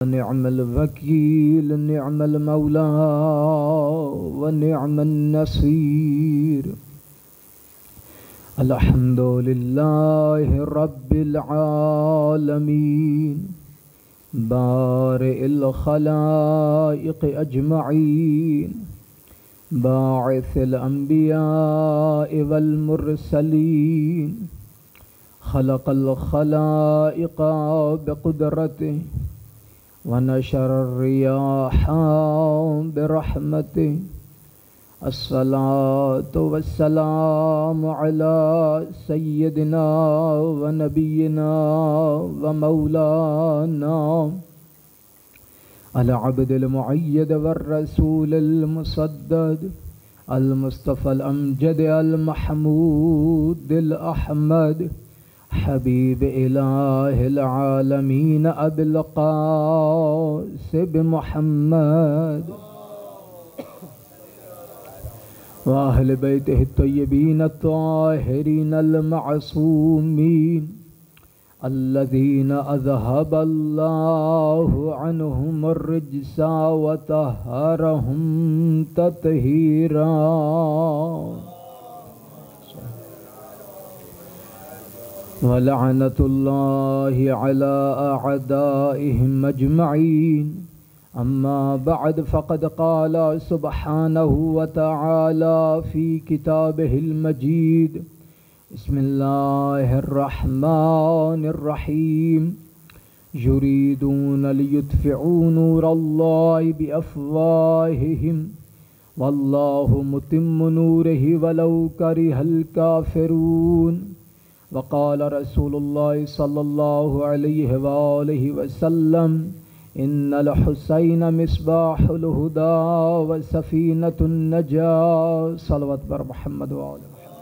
نعم الوكيل نعم المولى ونعم النصير. الحمد لله رب العالمين بارئ الخلائق أجمعين باعث الأنبياء والمرسلين خلق الخلائق بقدرته ونشر الرياح برحمته. الصلاة والسلام على سيدنا ونبينا ومولانا العبد المؤيد والرسول المسدد المصطفى الأمجد المحمود الأحمد حبيب إله العالمين أبي القاسم محمد وأهل بيته الطيبين الطاهرين المعصومين الذين أذهب الله عنهم الرجس وطهرهم تطهيرا. ولعنة الله على أعدائهم أجمعين. أما بعد فقد قال سبحانه وتعالى في كتابه المجيد بسم الله الرحمن الرحيم يريدون ليطفئوا نور الله بأفواههم والله متم نوره ولو كره الكافرون. وقال رسول الله صلى الله عليه وآله وسلم إن الحسين مصباح الهدى وسفينة النجاة. صلوات بر محمد وآل محمد.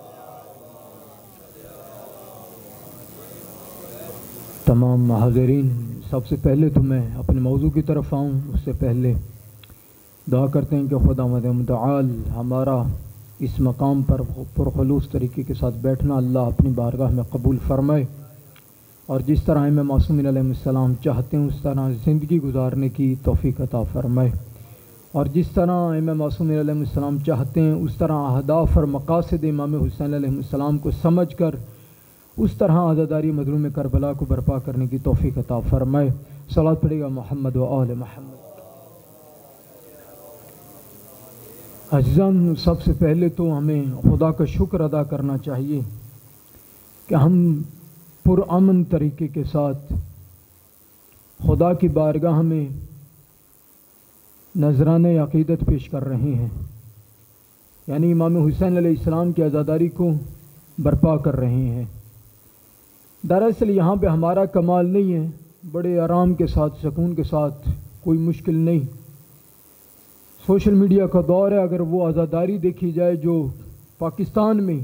تمام حاضرین، سب سے پہلے تو میں اپنے موضوع کی طرف آؤں اس سے پہلے دعا کرتے ہیں کہ خداوند متعال ہمارا اس مقام پر پرخلوص طریقے کے ساتھ بیٹھنا اللہ اپنی بارگاہ میں قبول فرمائے، اور جس طرح امام معصومین علیہ السلام چاہتے ہیں اس طرح زندگی گزارنے کی توفیق عطا فرمائے، اور جس طرح امام معصومین علیہ السلام چاہتے ہیں اس طرح اہداف اور مقاصد امام حسین علیہ السلام کو سمجھ کر اس طرح عزاداری مظلوم کربلا کو برپا کرنے کی توفیق عطا فرمائے. صلوات پڑھے گا محمد و آل محمد. عزیزان، سب سے پہلے تو ہمیں خدا کا شکر ادا کرنا چاہیے کہ ہم پرامن طریقے کے ساتھ خدا کی بارگاہ میں نذرانہ عقیدت پیش کر رہے ہیں، یعنی امام حسین علیہ السلام کی عزاداری کو برپا کر رہے ہیں. دراصل یہاں پہ ہمارا کمال نہیں ہے، بڑے آرام کے ساتھ سکون کے ساتھ، کوئی مشکل نہیں. سوشل میڈیا کا دور ہے، اگر وہ عزاداری دیکھی جائے جو پاکستان میں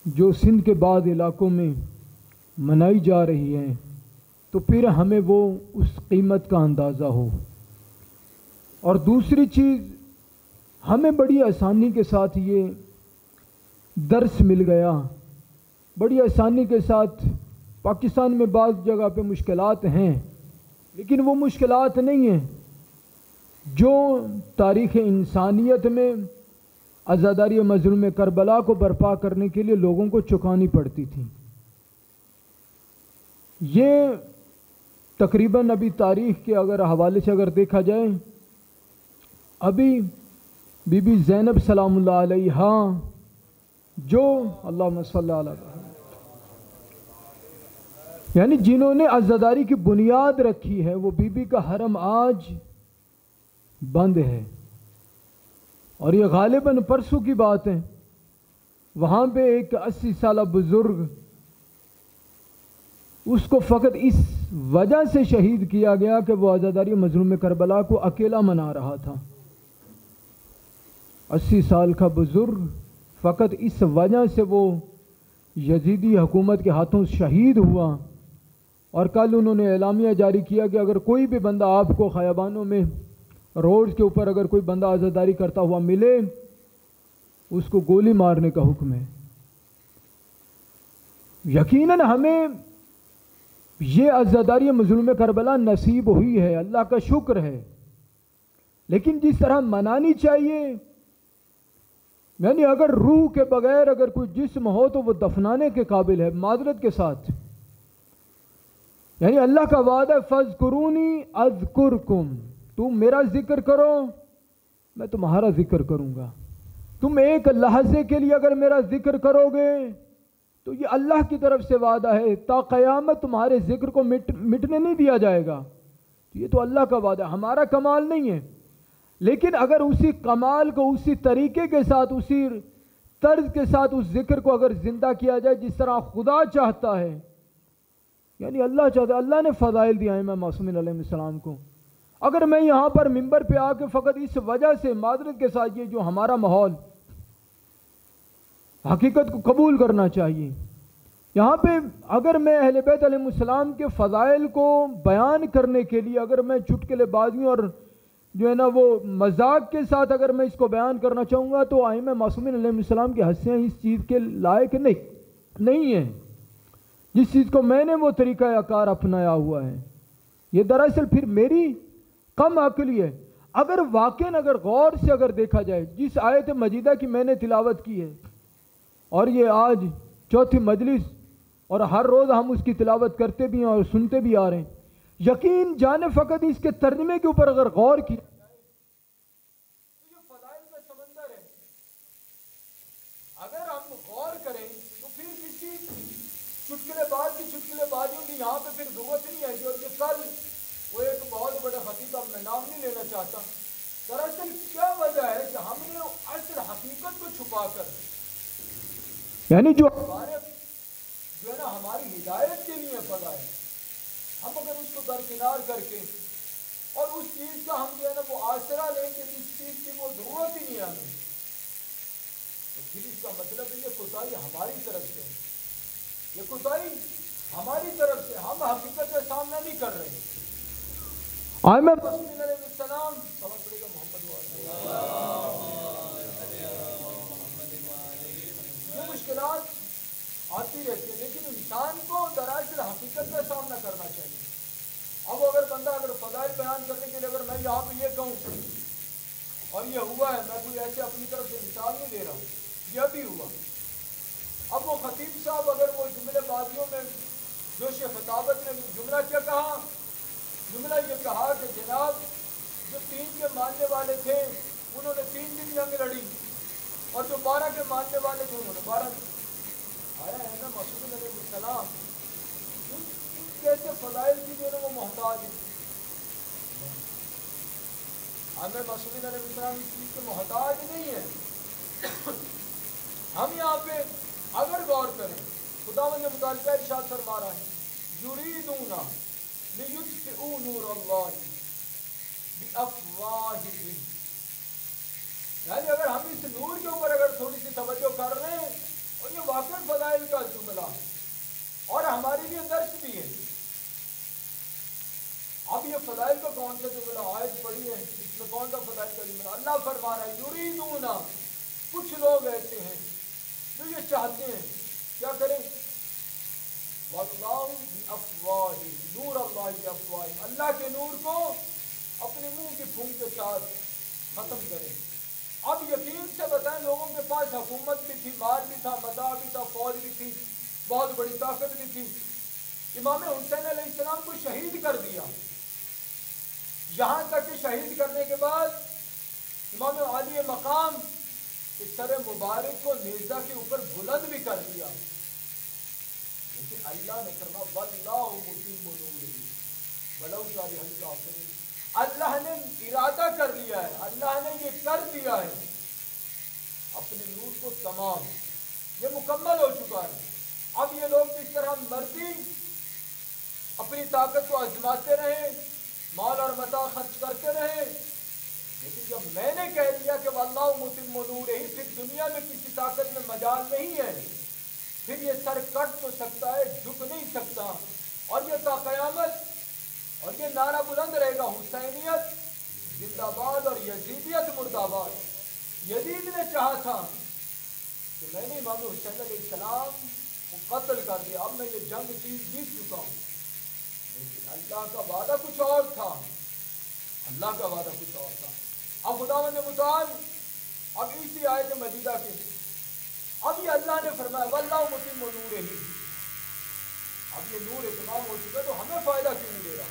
جو سندھ کے بعض علاقوں میں منائی جا رہی ہے تو پھر ہمیں وہ اس قیمت کا اندازہ ہو. اور دوسری چیز، ہمیں بڑی آسانی کے ساتھ یہ درس مل گیا، بڑی آسانی کے ساتھ. پاکستان میں بعض جگہ پہ مشکلات ہیں، لیکن وہ مشکلات نہیں ہیں جو تاریخ انسانیت میں عزاداری مظلوم کربلا کو برپا کرنے کے لیے لوگوں کو چکانی پڑتی تھی. یہ تقریباً ابھی تاریخ کے اگر حوالے سے اگر دیکھا جائے، ابھی بی بی زینب سلام اللہ علیہا جو اللہم صلی اللہ علیہ یعنی جنہوں نے عزاداری کی بنیاد رکھی ہے، وہ بی بی کا حرم آج بند ہے، اور یہ غالباً پرسوں کی بات ہے. وہاں پہ ایک 80 سالہ بزرگ، اس کو فقط اس وجہ سے شہید کیا گیا کہ وہ عزاداری مظلوم کربلا کو اکیلا منا رہا تھا. 80 سال کا بزرگ فقط اس وجہ سے وہ یزیدی حکومت کے ہاتھوں شہید ہوا. اور کل انہوں نے اعلامیہ جاری کیا کہ اگر کوئی بھی بندہ آپ کو خیابانوں میں روڈ کے اوپر اگر کوئی بندہ عزاداری کرتا ہوا ملے اس کو گولی مارنے کا حکم ہے. یقیناً ہمیں یہ عزاداری مظلوم کربلا نصیب ہوئی ہے، اللہ کا شکر ہے، لیکن جس طرح منانی چاہیے، یعنی اگر روح کے بغیر اگر کوئی جسم ہو تو وہ دفنانے کے قابل ہے، معذرت کے ساتھ۔ یعنی اللہ کا وعدہ ہے فَاذْكُرُونِي أَذْكُرْكُمْ، تم میرا ذکر کرو میں تمہارا ذکر کروں گا۔ تم ایک لحظے کے لیے اگر میرا ذکر کرو گے تو یہ اللہ کی طرف سے وعدہ ہے، تا قیامت تمہارے ذکر کو مٹنے نہیں دیا جائے گا۔ یہ تو اللہ کا وعدہ ہے، ہمارا کمال نہیں ہے، لیکن اگر اسی کمال کو اسی طریقے کے ساتھ، اسی طرز کے ساتھ اس ذکر کو اگر زندہ کیا جائے جس طرح خدا چاہتا ہے، یعنی اللہ چاہتا ہے، اللہ نے فضائل دیا ہے امام معصومین علیہ السلام کو۔ اگر میں یہاں پر ممبر پہ آ کے فقط اس وجہ سے، معذرت کے ساتھ، یہ جو ہمارا ماحول حقیقت کو قبول کرنا چاہیے، یہاں پہ اگر میں اہل بیت علیہ السلام کے فضائل کو بیان کرنے کے لیے اگر میں چٹکلے بازیوں اور جو ہے نا وہ مذاق کے ساتھ اگر میں اس کو بیان کرنا چاہوں گا تو ائمہ معصومین علیہ السلام کی ہستیاں اس چیز کے لائق نہیں ہیں۔ جس چیز کو میں نے وہ طریقہ کار اپنایا ہوا ہے، یہ دراصل پھر میری کم عقلی ہے۔ اگر واقعاً اگر غور سے اگر دیکھا جائے، جس آیت مجیدہ کی میں نے تلاوت کی ہے اور یہ آج چوتھی مجلس اور ہر روز ہم اس کی تلاوت کرتے بھی ہیں اور سنتے بھی آ رہے ہیں، یقین جانے فقط اس کے ترجمے کے اوپر اگر غور کیا جائے تو یہ فضائل کا سمندر ہے۔ اگر ہم غور کریں تو پھر کسی چٹکلے بازیوں کی یہاں پہ پھر ضرورت نہیں ہے۔ جو کہ کل وہ ایک بہت بڑا خطیب، اب میں نام نہیں لینا چاہتا، دراصل کیا وجہ ہے کہ ہم نے اصل حقیقت کو چھپا کر، یعنی جو ہمارے جو ہے نا ہماری ہدایت کے لیے فضائل، ہم اگر اس کو درکنار کر کے اور اس چیز کا ہم جو ہے نا وہ آسرا لیں کہ جس چیز کی وہ ضرورت ہی نہیں ہے ہمیں، تو پھر اس کا مطلب ہے یہ کوتاہی ہماری طرف سے، یہ کوتاہی ہماری طرف سے، ہم حقیقت کا سامنا نہیں کر رہے۔ ائمہ معصومین علیہ السلام یہ مشکلات آتی رہتی ہیں، لیکن انسان کو دراصل حقیقت کا سامنا کرنا چاہیے۔ اب اگر بندہ اگر فضائل بیان کرنے کے لیے اگر میں یہاں پہ یہ کہوں اور یہ ہوا ہے، میں کوئی ایسے اپنی طرف سے مثال نہیں دے رہا ہوں، یہ بھی ہوا۔ اب وہ خطیب صاحب اگر وہ جملے بازیوں میں جوش خطابت نے جملہ کیا کہا، جملہ یہ کہا کہ جناب جو 3 کے ماننے والے تھے انہوں نے 3 دن جنگ لڑی، اور جو 12 کے ماننے والے تھے انہوں نے 12 آیا ہے نا معصومین علیہ السلام کیسے فضائل کی جو ہے وہ محتاج ہیں۔ ہمیں معصومین علیہ السلام اس چیز کے محتاج نہیں ہیں۔ ہم یہاں پہ اگر غور کریں، خداوند نے مطالبہ ارشاد فرما رہا ہے یریدون لیطفئوا نور اللہ بافواہہم، یعنی اگر ہم اس نور کے اوپر اگر تھوڑی سی توجہ کر رہے ہیں، اور یہ واقعی فضائل کا جملہ اور ہمارے لیے درس بھی ہے۔ اب یہ فضائل کا کون سا جملہ آیت پڑھی ہے، اس میں کون سا فضائل کا جملہ؟ اللہ فرما رہا ہے یریدون، کچھ لوگ ایسے ہیں جو یہ چاہتے ہیں کیا کریں، واللہ بافواہ، نور اللہ بافواہ، اللہ کے نور کو اپنے منہ کی پھونک کے ساتھ ختم کریں۔ اب یقین سے بتائیں، لوگوں کے پاس حکومت بھی تھی، مال بھی تھا، متاع بھی تھا، فوج بھی تھی، بہت بڑی طاقت بھی تھی، امام حسین علیہ السلام کو شہید کر دیا، یہاں تک کہ شہید کرنے کے بعد امام عالی مقام کے سر مبارک کو نیزہ کے اوپر بلند بھی کر دیا، لیکن اللہ نے فرمایا واللہ متم نورہ ولو کرہ الکافرون، اللہ نے ارادہ کر لیا ہے، اللہ نے یہ کر دیا ہے، اپنے نور کو تمام، یہ مکمل ہو چکا ہے۔ اب یہ لوگ اس طرح مرضی اپنی طاقت کو آزماتے رہے، مال اور متاع خرچ کرتے رہے، لیکن جب میں نے کہہ دیا کہ واللہ متم نورہ، پھر دنیا میں کسی طاقت میں مجال نہیں ہے، پھر یہ سر کٹ تو سکتا ہے، جھک نہیں سکتا، اور یہ تا قیامت اور یہ نعرہ بلند رہے گا حسینیت زندہ باد اور یزیدیت مردہ باد۔ یزید نے چاہا تھا کہ میں نے امام حسین علیہ السلام کو قتل کر دیا، اب میں یہ جنگ چیز جیت چکا ہوں، لیکن اللہ کا وعدہ کچھ اور تھا، اللہ کا وعدہ کچھ اور تھا۔ اب خداوند متعال اب اسی آیت مجیدہ کے ابھی اللہ نے فرمایا واللہ متم نورہ، اب یہ نور اتمام ہو چکا تو ہمیں فائدہ کیوں نہیں دے رہا؟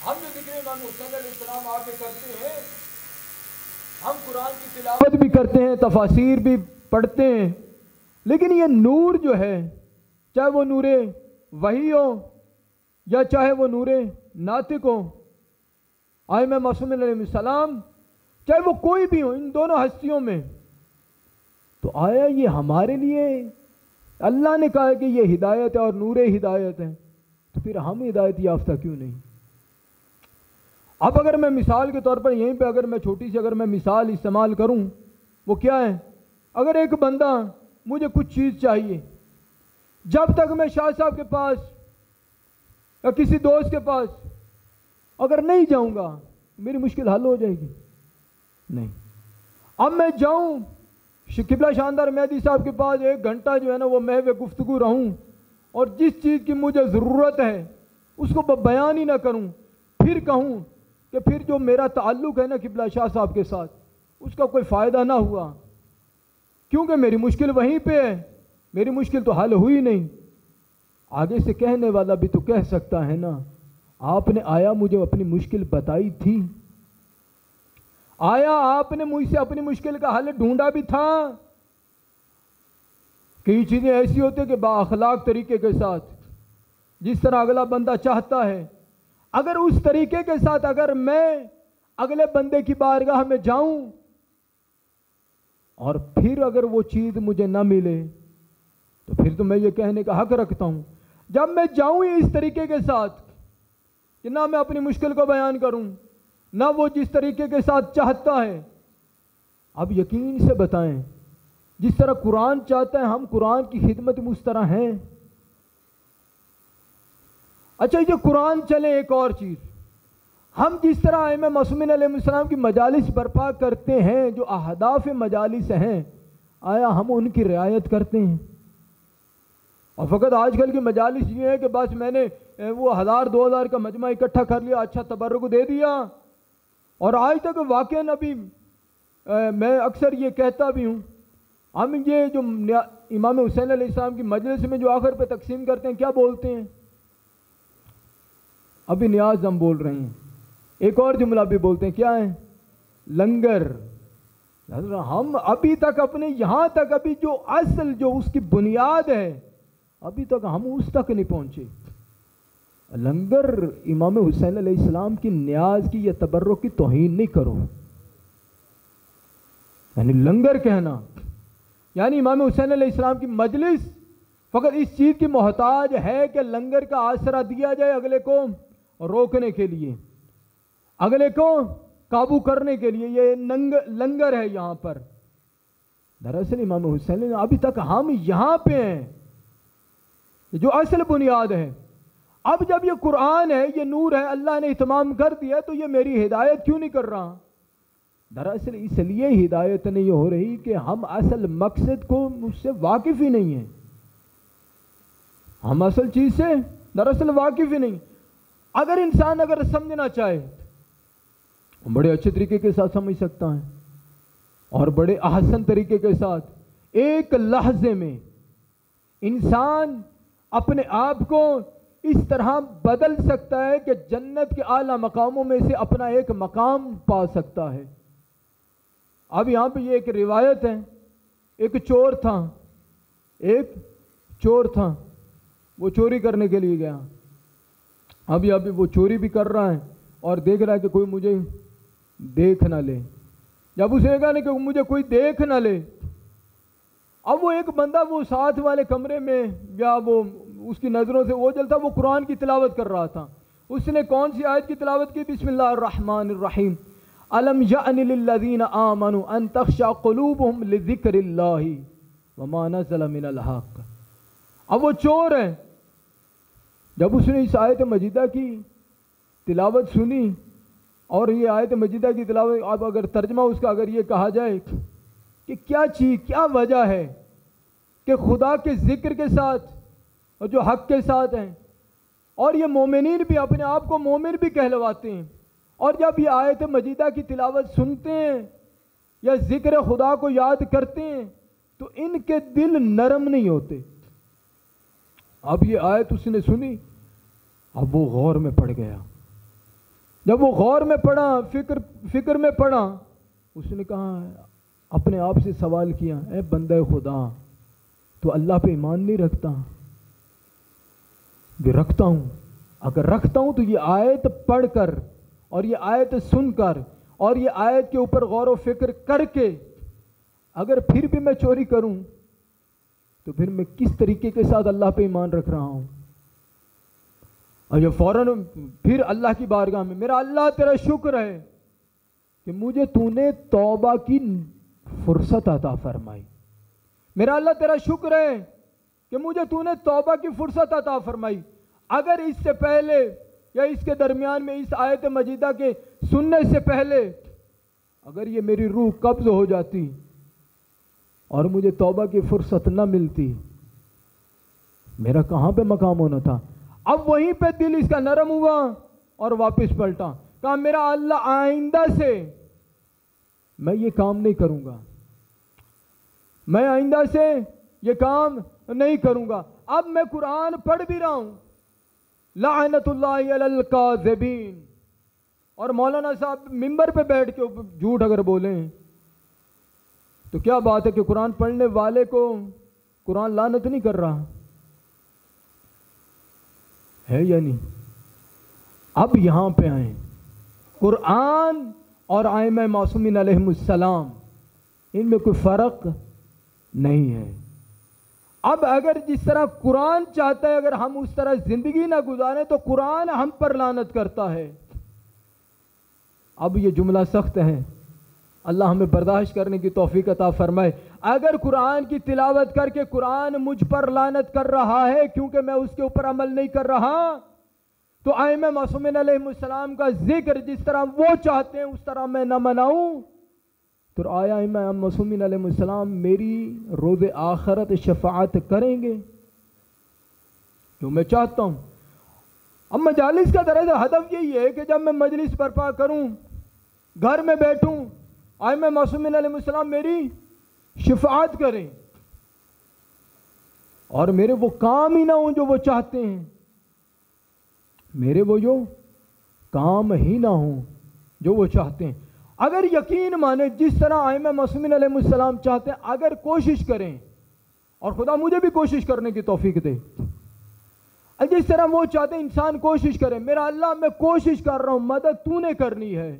ہم جو ذکر امام حسین علیہ السلام آ کے کرتے ہیں، ہم قرآن کی تلاوت بھی کرتے ہیں، تفاسیر بھی پڑھتے ہیں، لیکن یہ نور جو ہے، چاہے وہ نور وحی ہو یا چاہے وہ نور ناطق ہو، ائمہ معصومین علیہ السلام، چاہے وہ کوئی بھی ہو، ان دونوں ہستیوں میں، تو آیا یہ ہمارے لیے اللہ نے کہا کہ یہ ہدایت ہے اور نور ہدایت ہے، تو پھر ہم ہدایت یافتہ کیوں نہیں؟ اب اگر میں مثال کے طور پر یہیں پہ اگر میں چھوٹی سی اگر میں مثال استعمال کروں، وہ کیا ہے؟ اگر ایک بندہ مجھے کچھ چیز چاہیے، جب تک میں شاہ صاحب کے پاس یا کسی دوست کے پاس اگر نہیں جاؤں گا میری مشکل حل ہو جائے گی؟ نہیں۔ اب میں جاؤں قبلہ شاندار مہدی صاحب کے پاس 1 گھنٹہ جو ہے نا وہ محو گفتگو رہوں، اور جس چیز کی مجھے ضرورت ہے اس کو بیان ہی نہ کروں، پھر کہوں کہ پھر جو میرا تعلق ہے نا قبلہ شاہ صاحب کے ساتھ اس کا کوئی فائدہ نہ ہوا، کیونکہ میری مشکل وہیں پہ ہے، میری مشکل تو حل ہوئی نہیں۔ آگے سے کہنے والا بھی تو کہہ سکتا ہے نا، آپ نے آیا مجھے اپنی مشکل بتائی تھی، آیا آپ نے مجھ سے اپنی مشکل کا حل ڈھونڈا بھی تھا۔ کئی چیزیں ایسی ہوتی ہیں کہ با اخلاق طریقے کے ساتھ جس طرح اگلا بندہ چاہتا ہے، اگر اس طریقے کے ساتھ اگر میں اگلے بندے کی بارگاہ میں جاؤں اور پھر اگر وہ چیز مجھے نہ ملے تو پھر تو میں یہ کہنے کا حق رکھتا ہوں، جب میں جاؤں اس طریقے کے ساتھ کہ نہ میں اپنی مشکل کو بیان کروں نہ وہ جس طریقے کے ساتھ چاہتا ہے۔ اب یقین سے بتائیں جس طرح قرآن چاہتا ہے ہم قرآن کی خدمت میں اس طرح ہیں؟ اچھا یہ قرآن چلے، ایک اور چیز، ہم جس طرح ائمہ معصومین علیہ السلام کی مجالس برپا کرتے ہیں، جو اہداف مجالس ہیں، آیا ہم ان کی رعایت کرتے ہیں؟ اور فقط آج کل کی مجالس یہ ہے کہ بس میں نے وہ 1000-2000 کا مجمع اکٹھا کر لیا، اچھا تبرک دے دیا، اور آج تک واقعا ابھی میں اکثر یہ کہتا بھی ہوں، ہم یہ جو امام حسین علیہ السلام کی مجلس میں جو آخر پہ تقسیم کرتے ہیں کیا بولتے ہیں؟ ابھی نیاز ہم بول رہے ہیں، ایک اور جملہ بھی بولتے ہیں، کیا ہے؟ لنگر۔ ہم ابھی تک اپنے یہاں تک ابھی جو اصل جو اس کی بنیاد ہے ابھی تک ہم اس تک نہیں پہنچے۔ لنگر امام حسین علیہ السلام کی نیاز کی یا تبرک کی توہین نہیں کرو، یعنی لنگر کہنا یعنی امام حسین علیہ السلام کی مجلس فقط اس چیز کی محتاج ہے کہ لنگر کا آسرا دیا جائے اگلے کو روکنے کے لیے، اگلے کو قابو کرنے کے لیے، یہ لنگر ہے یہاں پر۔ دراصل امام حسین ابھی تک ہم یہاں پہ ہیں جو اصل بنیاد ہے۔ اب جب یہ قرآن ہے، یہ نور ہے، اللہ نے اتمام کر دیا تو یہ میری ہدایت کیوں نہیں کر رہا؟ دراصل اس لیے ہدایت نہیں ہو رہی کہ ہم اصل مقصد کو اس سے واقف ہی نہیں ہیں، ہم اصل چیز سے دراصل واقف ہی نہیں۔ اگر انسان اگر سمجھنا چاہے بڑے اچھے طریقے کے ساتھ سمجھ سکتا ہے، اور بڑے احسن طریقے کے ساتھ ایک لحظے میں انسان اپنے آپ کو اس طرح بدل سکتا ہے کہ جنت کے اعلیٰ مقاموں میں سے اپنا ایک مقام پا سکتا ہے۔ اب یہاں پہ یہ ایک روایت ہے، ایک چور تھا، وہ چوری کرنے کے لیے گیا، ابھی وہ چوری بھی کر رہا ہے اور دیکھ رہا ہے کہ کوئی مجھے دیکھ نہ لے۔ جب اسے کہا کہ مجھے کوئی دیکھ نہ لے، اب وہ ایک بندہ وہ ساتھ والے کمرے میں یا وہ اس کی نظروں سے اوجھل تھا، وہ قرآن کی تلاوت کر رہا تھا۔ اس نے کون سی آیت کی تلاوت کی؟ بسم اللہ الرحمن الرحیم، الم یأن للذین آمنوا ان تخشع قلوبهم لذکر اللہ وما نزل من الحق۔ اب وہ چور ہے، جب اس نے اس آیت مجیدہ کی تلاوت سنی، اور یہ آیت مجیدہ کی تلاوت اب اگر ترجمہ اس کا اگر یہ کہا جائے کہ کیا چیز کیا وجہ ہے کہ خدا کے ذکر کے ساتھ اور جو حق کے ساتھ ہیں اور یہ مومنین بھی اپنے آپ کو مومن بھی کہلواتے ہیں، اور جب یہ آیت مجیدہ کی تلاوت سنتے ہیں یا ذکر خدا کو یاد کرتے ہیں تو ان کے دل نرم نہیں ہوتے۔ اب یہ آیت اس نے سنی، اب وہ غور میں پڑ گیا۔ جب وہ غور میں پڑا، فکر میں پڑا، اس نے کہا، اپنے آپ سے سوال کیا، اے بندہ خدا، تو اللہ پہ ایمان نہیں رکھتا؟ کہ رکھتا ہوں۔ اگر رکھتا ہوں تو یہ آیت پڑھ کر اور یہ آیت سن کر اور یہ آیت کے اوپر غور و فکر کر کے اگر پھر بھی میں چوری کروں تو پھر میں کس طریقے کے ساتھ اللہ پہ ایمان رکھ رہا ہوں؟ اور یہ فوراً پھر اللہ کی بارگاہ میں، میرا اللہ تیرا شکر ہے کہ مجھے تو نے توبہ کی فرصت عطا فرمائی۔ میرا اللہ تیرا شکر ہے کہ مجھے تو نے توبہ کی فرصت عطا فرمائی۔ اگر اس سے پہلے یا اس کے درمیان میں، اس آیت مجیدہ کے سننے سے پہلے اگر یہ میری روح قبض ہو جاتی اور مجھے توبہ کی فرصت نہ ملتی، میرا کہاں پہ مقام ہونا تھا؟ اب وہیں پہ دل اس کا نرم ہوا اور واپس پلٹا، کہا میرا اللہ آئندہ سے میں یہ کام نہیں کروں گا، میں آئندہ سے یہ کام نہیں کروں گا۔ اب میں قرآن پڑھ بھی رہا ہوں، لعنت اللہ علی الکاذبین، اور مولانا صاحب ممبر پہ بیٹھ کے جھوٹ اگر بولیں تو کیا بات ہے کہ قرآن پڑھنے والے کو قرآن لعنت نہیں کر رہا ہے یا نہیں؟ اب یہاں پہ آئیں، قرآن اور ائمہ معصومین علیہم السلام، ان میں کوئی فرق نہیں ہے۔ اب اگر جس طرح قرآن چاہتا ہے اگر ہم اس طرح زندگی نہ گزاریں تو قرآن ہم پر لعنت کرتا ہے۔ اب یہ جملہ سخت ہے، اللہ ہمیں برداشت کرنے کی توفیق عطا فرمائے۔ اگر قرآن کی تلاوت کر کے قرآن مجھ پر لعنت کر رہا ہے کیونکہ میں اس کے اوپر عمل نہیں کر رہا، تو ائمہ معصومین علیہ السلام کا ذکر جس طرح وہ چاہتے ہیں اس طرح میں نہ مناؤں، تو آیا ائمہ معصومین علیہ السلام میری روز آخرت شفاعت کریں گے؟ جو میں چاہتا ہوں۔ اب مجالس کا درجہ ہدف یہی ہے کہ جب میں مجلس برپا کروں، گھر میں بیٹھوں، ائمہ معصومین علیہ السلام میری شفاعت کریں اور میرے وہ کام ہی نہ ہوں جو وہ چاہتے ہیں، میرے وہ جو کام ہی نہ ہوں جو وہ چاہتے ہیں۔ اگر یقین مانے جس طرح ائمہ معصومین علیہ السلام چاہتے ہیں، اگر کوشش کریں، اور خدا مجھے بھی کوشش کرنے کی توفیق دے، جس طرح وہ چاہتے ہیں انسان کوشش کرے، میرا اللہ میں کوشش کر رہا ہوں، مدد تو نے کرنی ہے،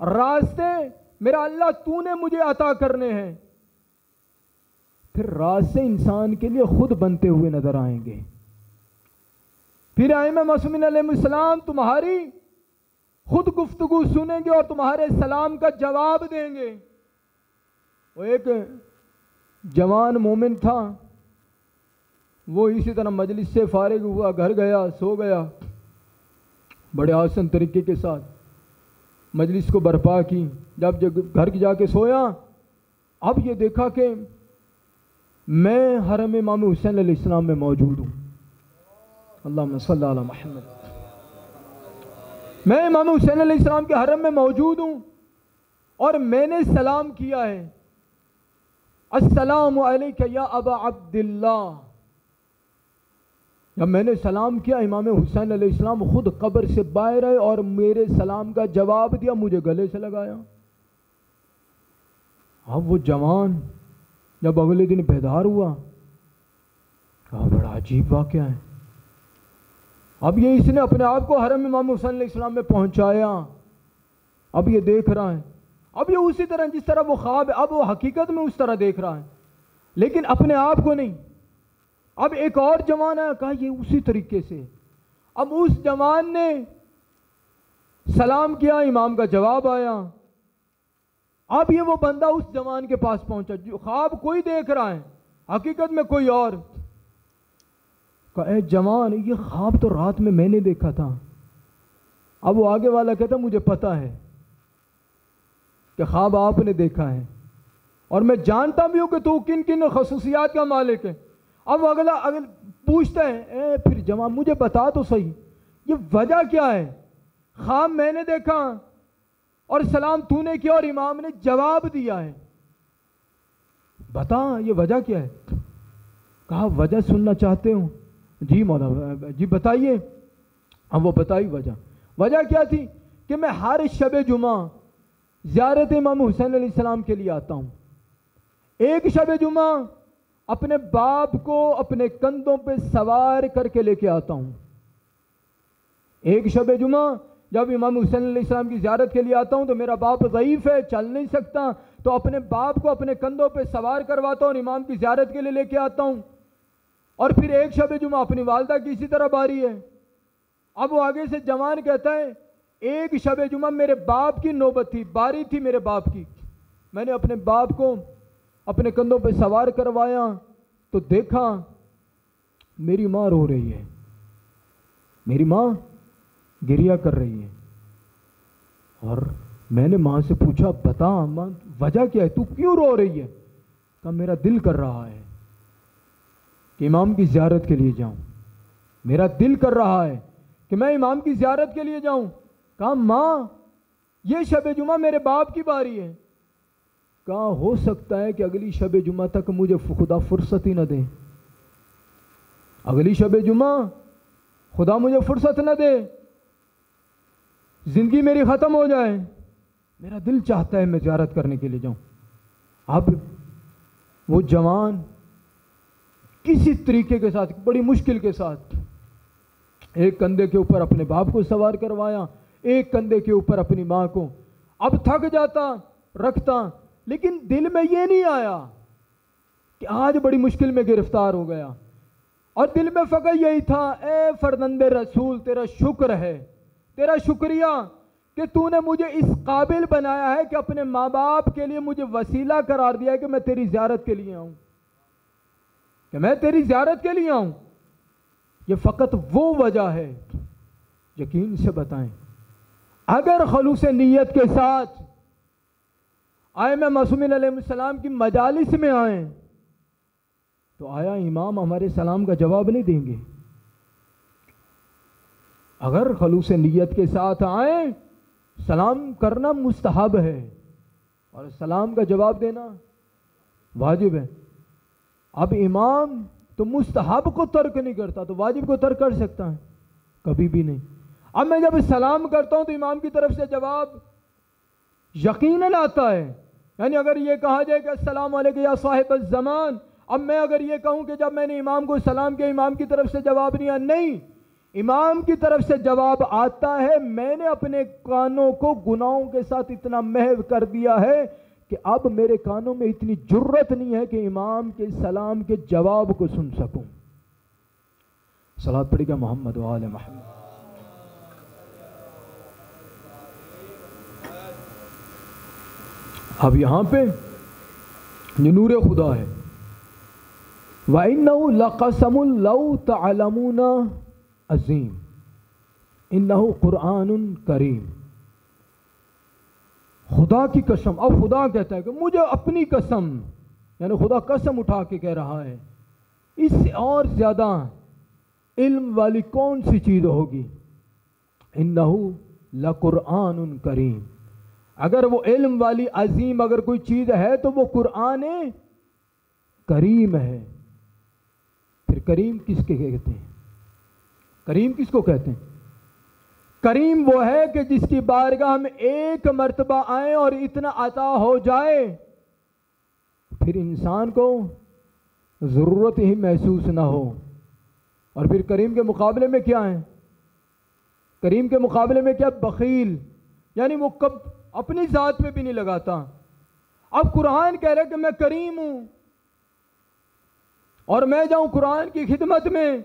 راستے میرا اللہ تو نے مجھے عطا کرنے ہیں، پھر راستے انسان کے لیے خود بنتے ہوئے نظر آئیں گے۔ پھر ائمہ معصومین علیہ السلام تمہاری خود گفتگو سنیں گے اور تمہارے سلام کا جواب دیں گے۔ وہ ایک جوان مومن تھا، وہ اسی طرح مجلس سے فارغ ہوا، گھر گیا، سو گیا، بڑے آسان طریقے کے ساتھ مجلس کو برپا کی۔ جب گھر جا کے سویا، اب یہ دیکھا کہ میں حرم امام حسین علیہ السلام میں موجود ہوں، اللہم صلی علی محمد، میں امام حسین علیہ السلام کے حرم میں موجود ہوں اور میں نے سلام کیا ہے، السلام علیک یا ابا عبداللہ۔ جب میں نے سلام کیا، امام حسین علیہ السلام خود قبر سے باہر آئے اور میرے سلام کا جواب دیا، مجھے گلے سے لگایا۔ اب وہ جوان جب اگلے دن بیدار ہوا، کہا بڑا عجیب واقعہ ہے۔ اب یہ اس نے اپنے آپ کو حرم امام حسین علیہ السلام میں پہنچایا، اب یہ دیکھ رہا ہے، اب یہ اسی طرح جس طرح وہ خواب ہے، اب وہ حقیقت میں اس طرح دیکھ رہا ہے، لیکن اپنے آپ کو نہیں۔ اب ایک اور جوان آیا، کہا یہ اسی طریقے سے۔ اب اس جوان نے سلام کیا، امام کا جواب آیا۔ اب یہ وہ بندہ اس جوان کے پاس پہنچا جو خواب کوئی دیکھ رہا ہے، حقیقت میں کوئی اور۔ کہا اے جوان، یہ خواب تو رات میں نے دیکھا تھا۔ اب وہ آگے والا کہتا مجھے پتا ہے کہ خواب آپ نے دیکھا ہے اور میں جانتا بھی ہوں کہ تو کن کن خصوصیات کا مالک ہے۔ اب اگلا پوچھتا ہے، اے پھر جوان مجھے بتا تو صحیح، یہ وجہ کیا ہے؟ خواب میں نے دیکھا اور سلام تو نے کیا اور امام نے جواب دیا ہے، بتا یہ وجہ کیا ہے؟ کہا وجہ سننا چاہتے ہوں؟ جی مولا جی بتائیے۔ اب وہ بتائی وجہ کیا تھی کہ میں ہر شب جمعہ زیارت امام حسین علیہ السلام کے لیے آتا ہوں۔ ایک شب جمعہ اپنے باپ کو اپنے کندھوں پہ سوار کر کے لے کے آتا ہوں۔ ایک شب جمعہ جب امام حسین علیہ السلام کی زیارت کے لیے آتا ہوں تو میرا باپ ضعیف ہے، چل نہیں سکتا، تو اپنے باپ کو اپنے کندھوں پہ سوار کرواتا ہوں اور امام کی زیارت کے لیے لے کے آتا ہوں۔ اور پھر ایک شب جمعہ اپنی والدہ کی اسی طرح باری ہے۔ اب وہ آگے سے جوان کہتا ہے ایک شب جمعہ میرے باپ کی نوبت تھی، باری تھی میرے باپ کی، میں نے اپنے باپ کو اپنے کندھوں پہ سوار کروایا تو دیکھا میری ماں رو رہی ہے، میری ماں گریہ کر رہی ہے، اور میں نے ماں سے پوچھا بتا ماں وجہ کیا ہے، تو کیوں رو رہی ہے؟ کہا میرا دل کر رہا ہے کہ امام کی زیارت کے لیے جاؤں، میرا دل کر رہا ہے کہ میں امام کی زیارت کے لیے جاؤں۔ کہا ماں یہ شب جمعہ میرے باپ کی باری ہے۔ کہا ہو سکتا ہے کہ اگلی شب جمعہ تک مجھے خدا فرصت ہی نہ دے، اگلی شب جمعہ خدا مجھے فرصت نہ دے، زندگی میری ختم ہو جائے، میرا دل چاہتا ہے میں زیارت کرنے کے لیے جاؤں۔ اب وہ جوان کسی طریقے کے ساتھ، بڑی مشکل کے ساتھ، ایک کندھے کے اوپر اپنے باپ کو سوار کروایا، ایک کندھے کے اوپر اپنی ماں کو۔ اب تھک جاتا رکھتا، لیکن دل میں یہ نہیں آیا کہ آج بڑی مشکل میں گرفتار ہو گیا، اور دل میں فقط یہی تھا اے فرزند رسول تیرا شکر ہے، تیرا شکریہ کہ تو نے مجھے اس قابل بنایا ہے کہ اپنے ماں باپ کے لیے مجھے وسیلہ قرار دیا ہے کہ میں تیری زیارت کے لیے آؤں، کہ میں تیری زیارت کے لیے آؤں۔ یہ فقط وہ وجہ ہے، یقین سے بتائیں اگر خلوص نیت کے ساتھ ائمہ معصومین علیہ السلام کی مجالس میں آئیں تو آیا امام ہمارے سلام کا جواب نہیں دیں گے؟ اگر خلوص نیت کے ساتھ آئیں سلام کرنا مستحب ہے اور سلام کا جواب دینا واجب ہے۔ اب امام تو مستحب کو ترک نہیں کرتا تو واجب کو ترک کر سکتا ہے؟ کبھی بھی نہیں۔ اب میں جب سلام کرتا ہوں تو امام کی طرف سے جواب یقیناً آتا ہے، یعنی اگر یہ کہا جائے کہ السلام علیکم یا صاحب الزمان، اب میں اگر یہ کہوں کہ جب میں نے امام کو سلام کیا امام کی طرف سے جواب نہیں آیا، نہیں، امام کی طرف سے جواب آتا ہے۔ میں نے اپنے کانوں کو گناہوں کے ساتھ اتنا محو کر دیا ہے کہ اب میرے کانوں میں اتنی جرت نہیں ہے کہ امام کے سلام کے جواب کو سن سکوں۔ صلوات پڑھیے گا محمد و آل محمد۔ اب یہاں پہ یہ نور خدا ہے، وَإِنَّهُ لَقَسَمٌ لَوْ تَعْلَمُونَ عظیم انہو قرآن کریم۔ خدا کی قسم، اب خدا کہتا ہے کہ مجھے اپنی قسم، یعنی خدا قسم اٹھا کے کہہ رہا ہے اس سے اور زیادہ علم والی کون سی چیز ہوگی؟ انہو لقرآن کریم، اگر وہ علم والی عظیم اگر کوئی چیز ہے تو وہ قرآن کریم ہے۔ پھر کریم کس کے کہتے ہیں؟ کریم کس کو کہتے ہیں؟ کریم وہ ہے کہ جس کی بارگاہ میں ایک مرتبہ آئیں اور اتنا عطا ہو جائے پھر انسان کو ضرورت ہی محسوس نہ ہو۔ اور پھر کریم کے مقابلے میں کیا ہے؟ کریم کے مقابلے میں کیا؟ بخیل، یعنی وہ کب اپنی ذات میں بھی نہیں لگاتا۔ اب قرآن کہہ رہے کہ میں کریم ہوں اور میں جاؤں قرآن کی خدمت میں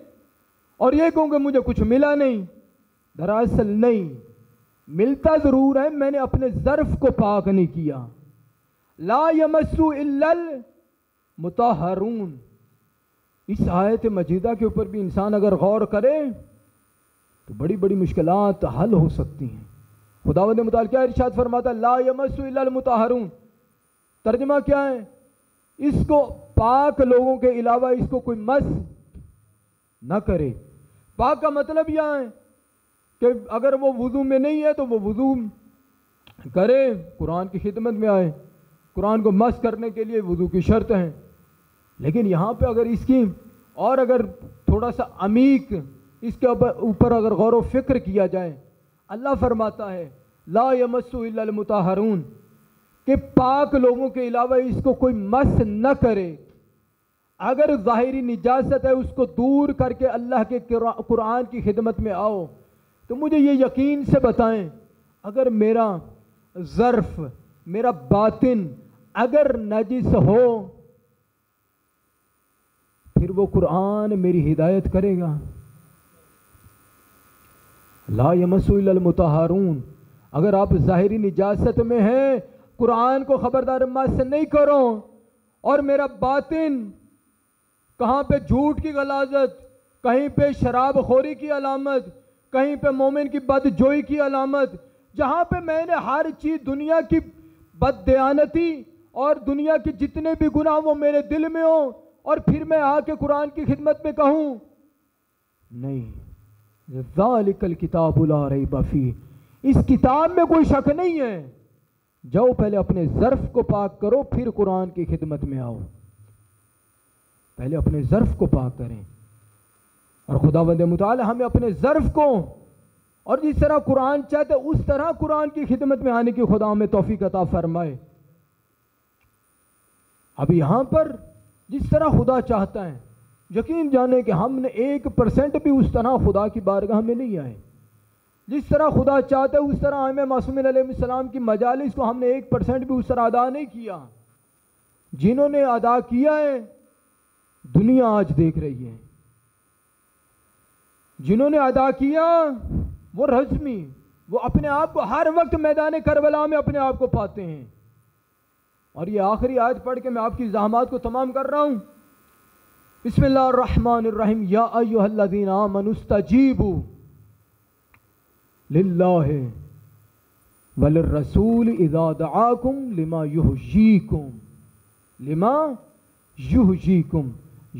اور یہ کہوں کہ مجھے کچھ ملا نہیں، دراصل نہیں ملتا ضرور ہے، میں نے اپنے ظرف کو پاک نہیں کیا۔ لا یمسو الا المطہرون، اس آیت مجیدہ کے اوپر بھی انسان اگر غور کرے تو بڑی بڑی مشکلات حل ہو سکتی ہیں۔ خداوند متعال کیا ارشاد فرماتا لا یمسو الا المطہرون، ترجمہ کیا ہے؟ اس کو پاک لوگوں کے علاوہ اس کو کوئی مس نہ کرے۔ پاک کا مطلب یہ ہے کہ اگر وہ وضو میں نہیں ہے تو وہ وضو کرے، قرآن کی خدمت میں آئے۔ قرآن کو مس کرنے کے لیے وضو کی شرط ہیں، لیکن یہاں پہ اگر اس کی اور اگر تھوڑا سا عمیق اس کے اوپر اگر غور و فکر کیا جائے، اللہ فرماتا ہے لا یمس الا المطہرون، کہ پاک لوگوں کے علاوہ اس کو کوئی مس نہ کرے۔ اگر ظاہری نجاست ہے اس کو دور کر کے اللہ کے قرآن کی خدمت میں آؤ، تو مجھے یہ یقین سے بتائیں اگر میرا ظرف، میرا باطن اگر نجس ہو، پھر وہ قرآن میری ہدایت کرے گا؟ لا یمس الا المطہرون، اگر آپ ظاہری نجاست میں ہیں، قرآن کو خبردار مس نہیں کرو، اور میرا باطن کہاں پہ جھوٹ کی غلاظت، کہیں پہ شراب خوری کی علامت، کہیں پہ مومن کی بد جوئی کی علامت، جہاں پہ میں نے ہر چیز دنیا کی بد دیانتی اور دنیا کے جتنے بھی گناہ وہ میرے دل میں ہوں، اور پھر میں آ کے قرآن کی خدمت میں کہوں نہیں ذالک الکتاب لا ریب فیہ، اس کتاب میں کوئی شک نہیں ہے، جاؤ پہلے اپنے ظرف کو پاک کرو پھر قرآن کی خدمت میں آؤ۔ پہلے اپنے ظرف کو پاک کریں، اور خداوند متعال ہمیں اپنے ظرف کو، اور جس طرح قرآن چاہتے اس طرح قرآن کی خدمت میں آنے کی خدا ہمیں توفیق عطا فرمائے۔ اب یہاں پر جس طرح خدا چاہتا ہے، یقین جانے کہ ہم نے 1% بھی اس طرح خدا کی بارگاہ میں نہیں آئے۔ جس طرح خدا چاہتا ہے اس طرح ائمہ معصومین علیہ السلام کی مجالس کو ہم نے 1% بھی اس طرح ادا نہیں کیا۔ جنہوں نے ادا کیا ہے دنیا آج دیکھ رہی ہے، جنہوں نے ادا کیا وہ رزمی، وہ اپنے آپ کو ہر وقت میدان کربلا میں اپنے آپ کو پاتے ہیں۔ اور یہ آخری آیت پڑھ کے میں آپ کی زحمات کو تمام کر رہا ہوں۔ بسم اللہ الرحمن الرحیم، یا ایھا الذین آمنوا استجیبوا للہ وللرسول اذا دعاکم لما یحییکم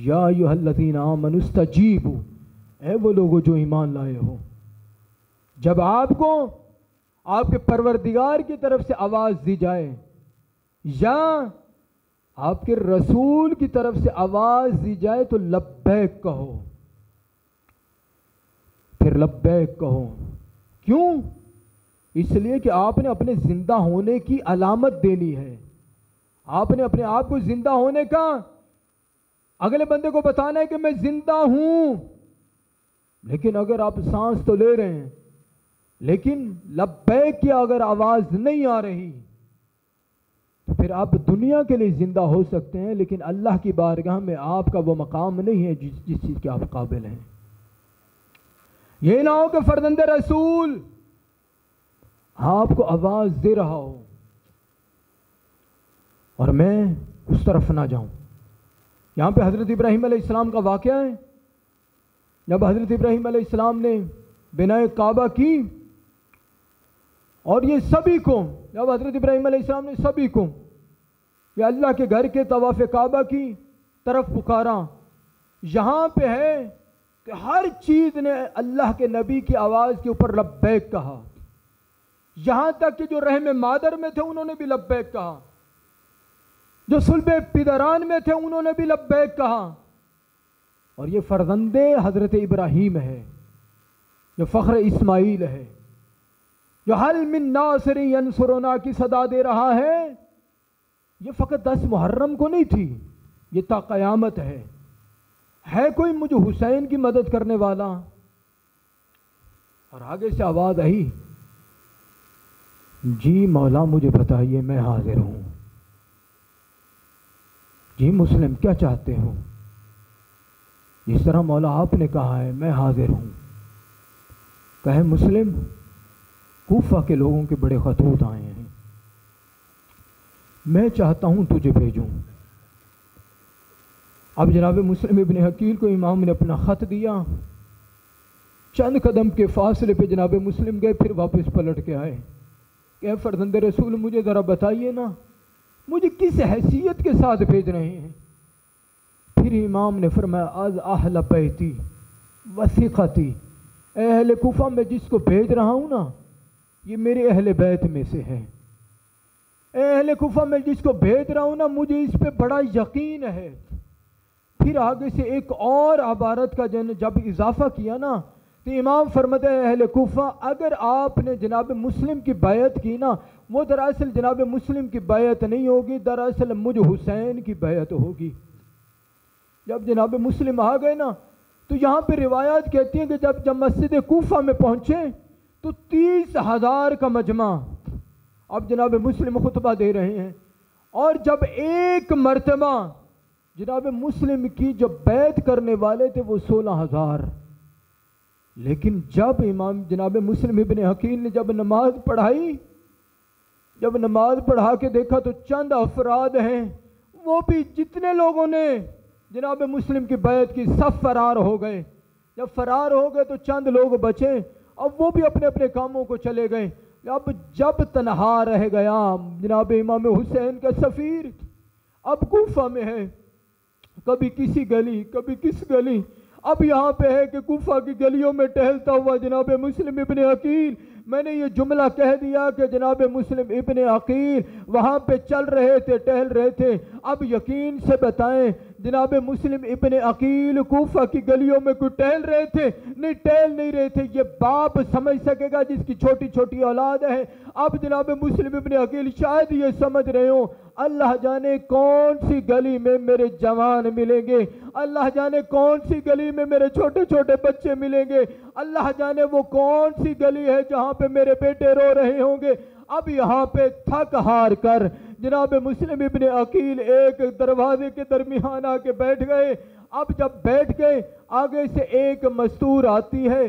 یا ایھا الذین آمنوا استجیبوا، اے وہ لوگوں جو ایمان لائے ہو، جب آپ کو آپ کے پروردگار کی طرف سے آواز دی جائے یا آپ کے رسول کی طرف سے آواز دی جائے تو لبیک کہو، پھر لبیک کہو۔ کیوں؟ اس لیے کہ آپ نے اپنے زندہ ہونے کی علامت دینی ہے، آپ نے اپنے آپ کو زندہ ہونے کا اگلے بندے کو بتانا ہے کہ میں زندہ ہوں۔ لیکن اگر آپ سانس تو لے رہے ہیں لیکن لبیک کی اگر آواز نہیں آ رہی تو پھر آپ دنیا کے لیے زندہ ہو سکتے ہیں، لیکن اللہ کی بارگاہ میں آپ کا وہ مقام نہیں ہے جس چیز کے آپ قابل ہیں۔ یہ نہ ہو کہ فرزند رسول آپ کو آواز دے رہا ہو اور میں اس طرف نہ جاؤں۔ یہاں پہ حضرت ابراہیم علیہ السلام کا واقعہ ہے، جب حضرت ابراہیم علیہ السلام نے بنائے کعبہ کی، اور یہ سبھی کو، جب حضرت ابراہیم علیہ السلام نے سبھی کو یہ اللہ کے گھر کے طواف کعبہ کی طرف پکارا، یہاں پہ ہے کہ ہر چیز نے اللہ کے نبی کی آواز کے اوپر لبیک کہا، یہاں تک کہ جو رحم مادر میں تھے انہوں نے بھی لبیک کہا، جو صلب پدران میں تھے انہوں نے بھی لبیک کہا، اور یہ فرزند حضرت ابراہیم ہے، جو فخر اسماعیل ہے، جو حل من ناصر ینصرنا کی صدا دے رہا ہے، یہ فقط 10 محرم کو نہیں تھی، یہ تا قیامت ہے کوئی مجھے حسین کی مدد کرنے والا؟ اور آگے سے آواز آئی، جی مولا مجھے بتائیے میں حاضر ہوں، جی مسلم کیا چاہتے ہو؟ جس طرح مولا آپ نے کہا ہے میں حاضر ہوں۔ کہے مسلم کوفہ کے لوگوں کے بڑے خطوط آئے ہیں، میں چاہتا ہوں تجھے بھیجوں۔ اب جناب مسلم ابن حقیل کو امام نے اپنا خط دیا، چند قدم کے فاصلے پہ جناب مسلم گئے، پھر واپس پلٹ کے آئے کہ اے فرزند رسول مجھے ذرا بتائیے نا مجھے کس حیثیت کے ساتھ بھیج رہے ہیں؟ پھر امام نے فرمایا از اہل بیتی وثیقتی، اے اہل کوفہ میں جس کو بھیج رہا ہوں نا یہ میرے اہل بیت میں سے ہے. اے اہل کوفہ میں جس کو بھیج رہا ہوں نا مجھے اس پہ بڑا یقین ہے. پھر آگے سے ایک اور عبارت کا جب اضافہ کیا نا تو امام فرماتے ہیں اہل کوفہ اگر آپ نے جناب مسلم کی بیعت کی نا وہ دراصل جناب مسلم کی بیعت نہیں ہوگی، دراصل مجھ حسین کی بیعت ہوگی. جب جناب مسلم آ گئے نا تو یہاں پہ روایات کہتی ہیں کہ جب مسجد کوفہ میں پہنچے تو 30,000 کا مجمع، اب جناب مسلم خطبہ دے رہے ہیں، اور جب ایک مرتبہ جناب مسلم کی جو بیعت کرنے والے تھے وہ 16,000. لیکن جب امام جناب مسلم ابن عقیل نے جب نماز پڑھا کے دیکھا تو چند افراد ہیں وہ بھی جتنے لوگوں نے جناب مسلم کی بیعت کی سب فرار ہو گئے. جب فرار ہو گئے تو چند لوگ بچے، اب وہ بھی اپنے اپنے کاموں کو چلے گئے. جب تنہا رہ گیا جناب امام حسین کا سفیر اب کوفہ میں ہے، کبھی کسی گلی کبھی کس گلی. اب یہاں پہ ہے کہ کوفہ کی گلیوں میں ٹہلتا ہوا جناب مسلم ابن عقیل، میں نے یہ جملہ کہہ دیا کہ جناب مسلم ابن عقیل وہاں پہ چل رہے تھے، ٹہل رہے تھے. اب یقین سے بتائیں جناب مسلم ابن عقیل کوفہ کی گلیوں میں کوئی ٹہل رہے تھے؟ نہیں، ٹہل نہیں رہے تھے. یہ باپ سمجھ سکے گا جس کی چھوٹی چھوٹی اولاد ہے. اب جناب مسلم ابن عقیل شاید یہ سمجھ رہے ہوں اللہ جانے کون سی گلی میں میرے جوان ملیں گے، اللہ جانے کون سی گلی میں میرے چھوٹے چھوٹے بچے ملیں گے، اللہ جانے وہ کون سی گلی ہے جہاں پہ میرے بیٹے رو رہے ہوں گے. اب یہاں پہ تھک ہار کر جناب مسلم ابن عقیل ایک دروازے کے درمیان آ کے بیٹھ گئے. اب جب بیٹھ گئے آگے سے ایک مستور آتی ہے،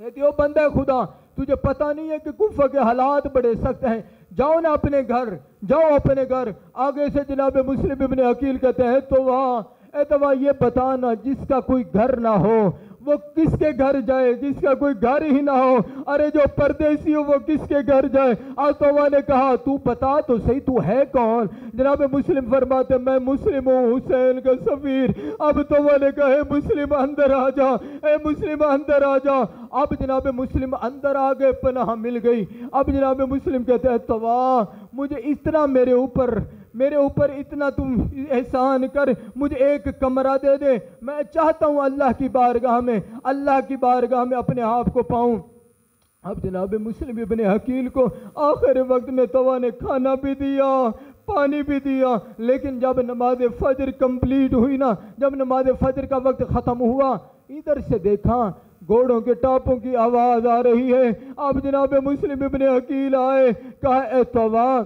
کہتی ہو بندہ خدا تجھے پتہ نہیں ہے کہ کوفہ کے حالات بڑے سخت ہیں، جاؤ نا اپنے گھر، جاؤ اپنے گھر. آگے سے جناب مسلم ابن عقیل کہتے ہیں تو یہ بتانا جس کا کوئی گھر نہ ہو وہ کس کے گھر جائے، جس کا کوئی گھر ہی نہ ہو ارے جو پردیسی ہو وہ کس کے گھر جائے. توبہ نے کہا تو بتا تو صحیح تو ہے کون؟ جناب مسلم فرماتے میں مسلم ہوں حسین کا سفیر. اب توبہ نے کہا اے مسلم اندر آ جا، اے مسلم اندر آ جا. اب جناب مسلم اندر آ گئے، پناہ مل گئی. اب جناب مسلم کہتے ہیں توبہ مجھے اتنا میرے اوپر اتنا تم احسان کر، مجھے ایک کمرہ دے دے، میں چاہتا ہوں اللہ کی بارگاہ میں اپنے آپ کو پاؤں. اب جناب مسلم ابن عقیل کو آخر وقت میں توبہ نے کھانا بھی دیا، پانی بھی دیا. لیکن جب نماز فجر کمپلیٹ ہوئی نا، جب نماز فجر کا وقت ختم ہوا، ادھر سے دیکھا گھوڑوں کے ٹاپوں کی آواز آ رہی ہے. اب جناب مسلم ابن عقیل آئے، کہا اے توبہ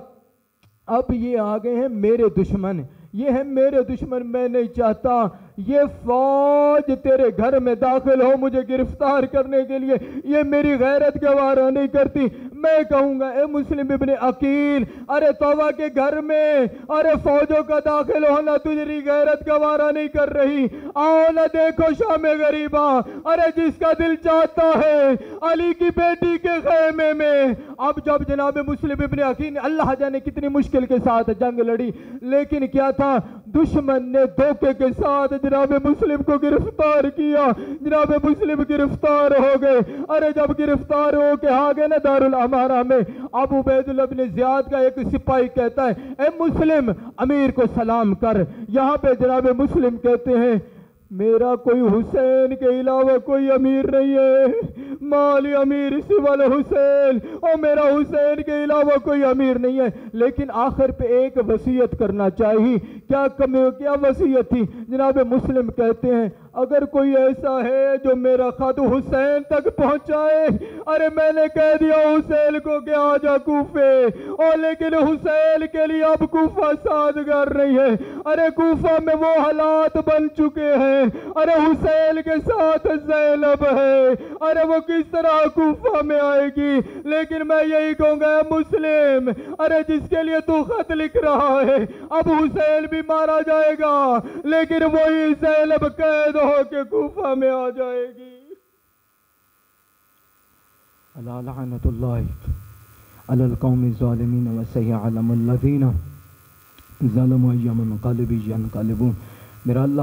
اب یہ آگے ہیں میرے دشمن، یہ ہے میرے دشمن، میں نہیں چاہتا یہ فوج تیرے گھر میں داخل ہو مجھے گرفتار کرنے کے لیے، یہ میری غیرت گوارا نہیں کرتی. میں کہوں گا اے مسلم ابن عقیل ارے توبہ کے گھر میں ارے فوجوں کا داخل ہونا تجھری غیرت گوارا نہیں کر رہی. آؤ نہ دیکھو شام غریباں، ارے جس کا دل چاہتا ہے علی کی بیٹی کے خیمے میں. اب جب جناب مسلم ابن عقیل نے اللہ جانے کتنی مشکل کے ساتھ جنگ لڑی، لیکن کیا تھا دشمن نے دھوکے کے ساتھ جناب مسلم کو گرفتار کیا. جناب مسلم گرفتار ہو گئے. ارے جب گرفتار ہو کے آگے نا دارالامارہ میں، ابو عبید اللہ بن زیاد کا ایک سپاہی کہتا ہے اے مسلم امیر کو سلام کر. یہاں پہ جناب مسلم کہتے ہیں میرا کوئی حسین کے علاوہ کوئی امیر نہیں ہے، مالی امیر سوى الحسین، اور میرا حسین کے علاوہ کوئی امیر نہیں ہے. لیکن آخر پہ ایک وصیت کرنا چاہیے. کیا وصیت تھی؟ جناب مسلم کہتے ہیں اگر کوئی ایسا ہے جو میرا خط حسین تک پہنچائے، ارے میں نے کہہ دیا حسین کو کہ آ جا کوفے، اور لیکن حسین کے لیے اب کوفہ سازگار نہیں ہے. ارے کوفہ میں وہ حالات بن چکے ہیں، ارے حسین کے ساتھ زینب ہے، ارے وہ کس طرح کوفہ میں آئے گی. لیکن میں یہی کہوں گا مسلم ارے جس کے لیے تو خط لکھ رہا ہے اب حسین بھی مارا جائے گا، لیکن وہی زینب قید ہو کے کوفہ میں آ جائے گی. الا لعنت اللہ علی القوم الظالمین وسيعلم الذین ظلموا أي منقلب ينقلبون. میرا اللہ